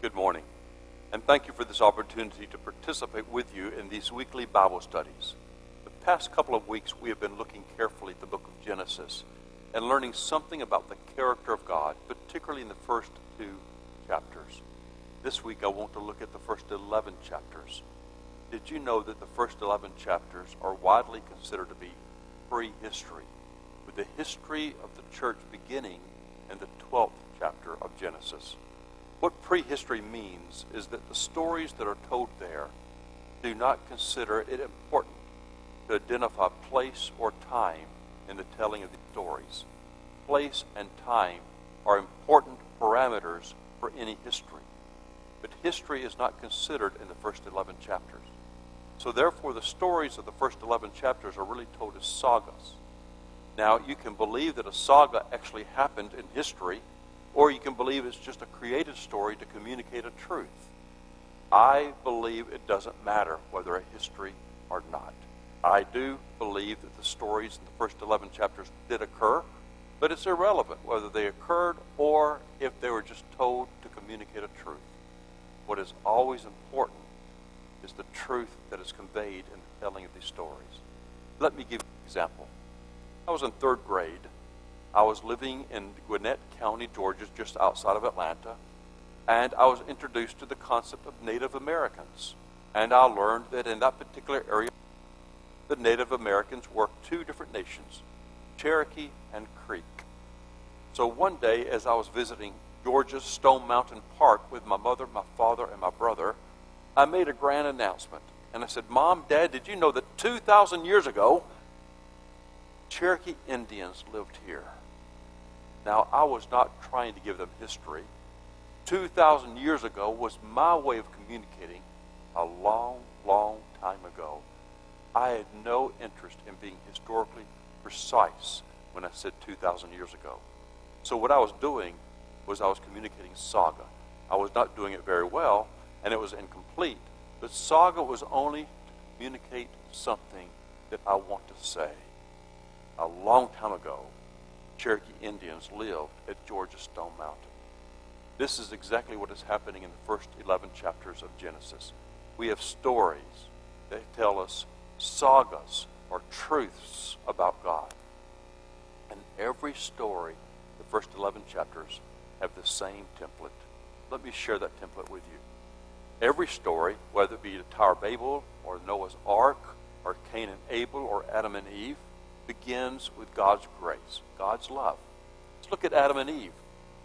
Good morning, and thank you for this opportunity to participate with you in these weekly Bible studies. The past couple of weeks we have been looking carefully at the book of Genesis and learning something about the character of God, particularly in the first 2 chapters. This week I want to look at the first 11 chapters. Did you know that the first 11 chapters are widely considered to be prehistory, with the history of the church beginning in the 12th chapter of Genesis? What prehistory means is that the stories that are told there do not consider it important to identify place or time in the telling of these stories. Place and time are important parameters for any history, but history is not considered in the first 11 chapters. So therefore, the stories of the first 11 chapters are really told as sagas. Now, you can believe that a saga actually happened in history, or you can believe it's just a created story to communicate a truth. I believe it doesn't matter whether a history or not. I do believe that the stories in the first 11 chapters did occur, but it's irrelevant whether they occurred or if they were just told to communicate a truth. What is always important is the truth that is conveyed in the telling of these stories. Let me give you an example. I was in 3rd grade. I was living in Gwinnett County, Georgia, just outside of Atlanta, and I was introduced to the concept of Native Americans. And I learned that in that particular area, the Native Americans were 2 different nations, Cherokee and Creek. So one day, as I was visiting Georgia's Stone Mountain Park with my mother, my father, and my brother, I made a grand announcement. And I said, "Mom, Dad, did you know that 2,000 years ago, Cherokee Indians lived here?" Now, I was not trying to give them history. 2,000 years ago was my way of communicating a long, long time ago. I had no interest in being historically precise when I said 2,000 years ago. So what I was doing was I was communicating saga. I was not doing it very well, and it was incomplete. But saga was only to communicate something that I want to say. A long time ago, Cherokee Indians lived at Georgia Stone Mountain. This is exactly what is happening in the first 11 chapters of Genesis. We have stories that tell us sagas or truths about God. And every story, the first 11 chapters, have the same template. Let me share that template with you. Every story, whether it be the Tower of Babel or Noah's Ark or Cain and Abel or Adam and Eve, begins with God's grace, God's love. Let's look at Adam and Eve.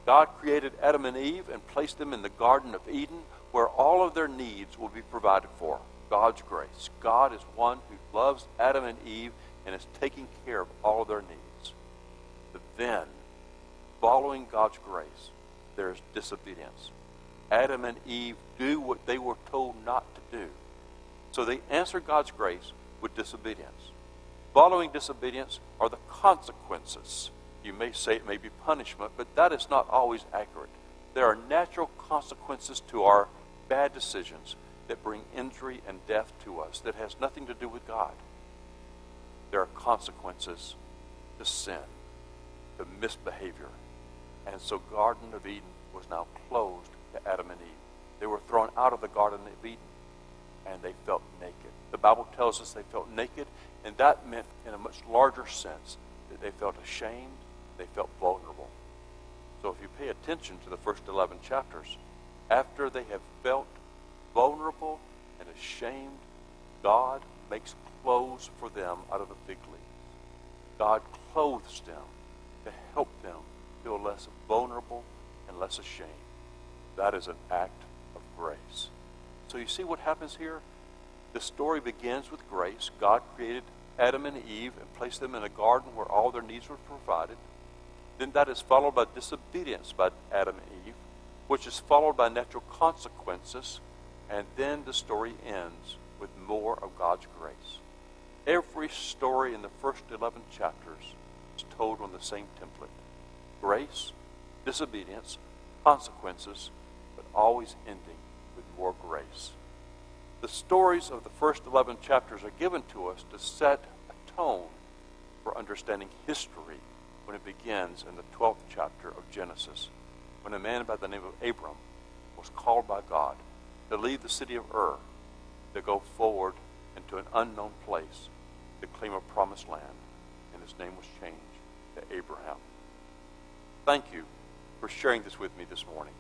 God created Adam and Eve and placed them in the Garden of Eden where all of their needs will be provided for. God's grace. God is one who loves Adam and Eve and is taking care of all of their needs. But then, following God's grace, there is disobedience. Adam and Eve do what they were told not to do. So they answer God's grace with disobedience. Following disobedience are the consequences. You may say it may be punishment, but that is not always accurate. There are natural consequences to our bad decisions that bring injury and death to us that has nothing to do with God. There are consequences to sin, to misbehavior. And so Garden of Eden was now closed to Adam and Eve. They were thrown out of the Garden of Eden, and they felt naked. The Bible tells us they felt naked, and that meant in a much larger sense that they felt ashamed, they felt vulnerable. So if you pay attention to the first 11 chapters, after they have felt vulnerable and ashamed, God makes clothes for them out of the fig leaves. God clothes them to help them feel less vulnerable and less ashamed. That is an act of grace. So you see what happens here? The story begins with grace. God created Adam and Eve and placed them in a garden where all their needs were provided. Then that is followed by disobedience by Adam and Eve, which is followed by natural consequences, and then the story ends with more of God's grace. Every story in the first 11 chapters is told on the same template. Grace, disobedience, consequences, but always ending with more grace. The stories of the first 11 chapters are given to us to set a tone for understanding history when it begins in the 12th chapter of Genesis, when a man by the name of Abram was called by God to leave the city of Ur, to go forward into an unknown place, to claim a promised land, and his name was changed to Abraham. Thank you for sharing this with me this morning.